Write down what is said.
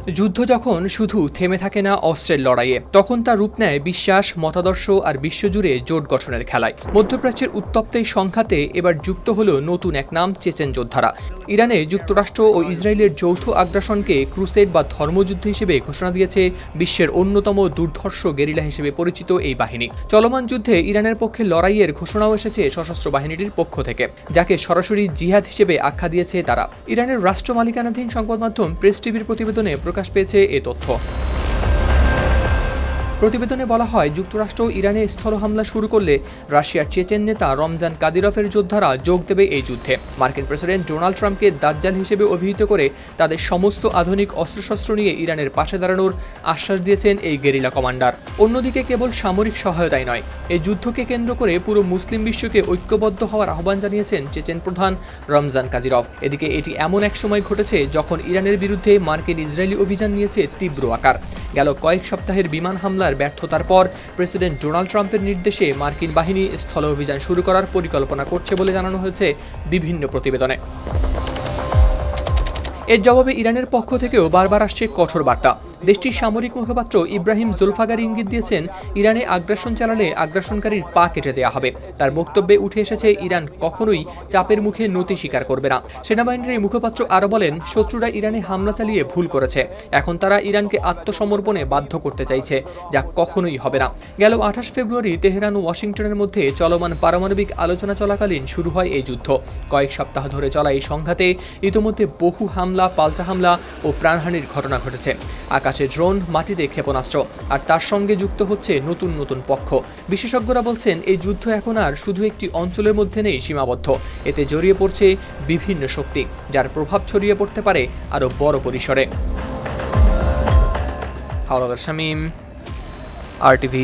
যুদ্ধ যখন শুধু থেমে থাকে না অস্ত্রের লড়াইয়ে, তখন তা রূপ নেয় বিশ্বাস, মতাদর্শ আর বিশ্বজুড়ে জোট গঠনের খেলায়। মধ্যপ্রাচ্যের উত্তপ্ত এই সংঘাতে এবার যুক্ত হলো নতুন এক নাম, চেচেন যোদ্ধারা। ইরানে যুক্তরাষ্ট্র ও ইসরায়েলের যৌথ আগ্রাসনকে ক্রুসেড বা ধর্মযুদ্ধ হিসেবে ঘোষণা দিয়েছে বিশ্বের অন্যতম দুর্ধর্ষ গেরিলা হিসেবে পরিচিত এই বাহিনী। চলমান যুদ্ধে ইরানের পক্ষে লড়াইয়ের ঘোষণাও এসেছে সশস্ত্র বাহিনীটির পক্ষ থেকে, যাকে সরাসরি জিহাদ হিসেবে আখ্যা দিয়েছে তারা। ইরানের রাষ্ট্র মালিকানাধীন সংবাদ মাধ্যম প্রেস টিভির প্রতিবেদনে প্রকাশ পেয়েছে এ তথ্য। প্রতিবেদনে বলা হয়, যুক্তরাষ্ট্র ইরানে স্থল হামলা শুরু করলে রাশিয়ার চেচেন নেতা রমজান কাদিরভের যোদ্ধারা যোগ দেবে এই যুদ্ধে। মার্কিন প্রেসিডেন্ট ডোনাল্ড ট্রাম্পকে দাজ্জাল হিসেবে অভিহিত করে তাদের সমস্ত আধুনিক অস্ত্রশস্ত্র নিয়ে ইরানের পাশে দাঁড়ানোর আশ্বাস দিয়েছেন এই গেরিলা কমান্ডার। অন্যদিকে কেবল সামরিক সহায়তাই নয়, এই যুদ্ধকে কেন্দ্র করে পুরো মুসলিম বিশ্বকে ঐক্যবদ্ধ হওয়ার আহ্বান জানিয়েছেন চেচেন প্রধান রমজান কাদিরভ। এদিকে এটি এমন এক সময় ঘটেছে যখন ইরানের বিরুদ্ধে মার্কিন ইসরায়েলি অভিযান নিয়েছে তীব্র আকার। গেল কয়েক সপ্তাহের বিমান হামলার ব্যর্থতার পর প্রেসিডেন্ট ডোনাল্ড ট্রাম্পের নির্দেশে মার্কিন বাহিনী স্থল অভিযান শুরু করার পরিকল্পনা করছে বলে জানানো হয়েছে বিভিন্ন প্রতিবেদনে। এর জবাবে ইরানের পক্ষ থেকেও বারবার আসছে কঠোর বার্তা। দেশটির সামরিক মুখপাত্র ইব্রাহিম জুলফাগারি ইঙ্গিত দিয়েছেন, ইরানে আগ্রাসন চালালে আগ্রাসনকারীর পা কেটে দেওয়া হবে। তার বক্তব্যে উঠে এসেছে, ইরান কখনোই চাপের মুখে নতি স্বীকার করবে না। সেনাবাহিনীর এই মুখপাত্র আরও বলেন, শত্রুরা ইরানে হামলা চালিয়ে ভুল করেছে, এখন তারা ইরানকে আত্মসমর্পণে বাধ্য করতে চাইছে, যা কখনোই হবে না। গেল 28 ফেব্রুয়ারি তেহরান ও ওয়াশিংটনের মধ্যে চলমান পারমাণবিক আলোচনা চলাকালীন শুরু হয় এই যুদ্ধ। কয়েক সপ্তাহ ধরে চলা এই সংঘাতে ইতোমধ্যে বহু হামলা, পাল্টা হামলা ও প্রাণহানির ঘটনা ঘটেছে। আকাশে ড্রোন, মাটিতে ক্ষেপণাস্ত্র, আর তার সঙ্গে যুক্ত হচ্ছে নতুন নতুন পক্ষ। বিশেষজ্ঞরা বলছেন, এই যুদ্ধ এখন আর শুধু একটি অঞ্চলের মধ্যে নেই সীমাবদ্ধ, এতে জড়িয়ে পড়ছে বিভিন্ন শক্তি, যার প্রভাব ছড়িয়ে পড়তে পারে আরও বড় পরিসরে। হাওলাদার শামীম, RTV।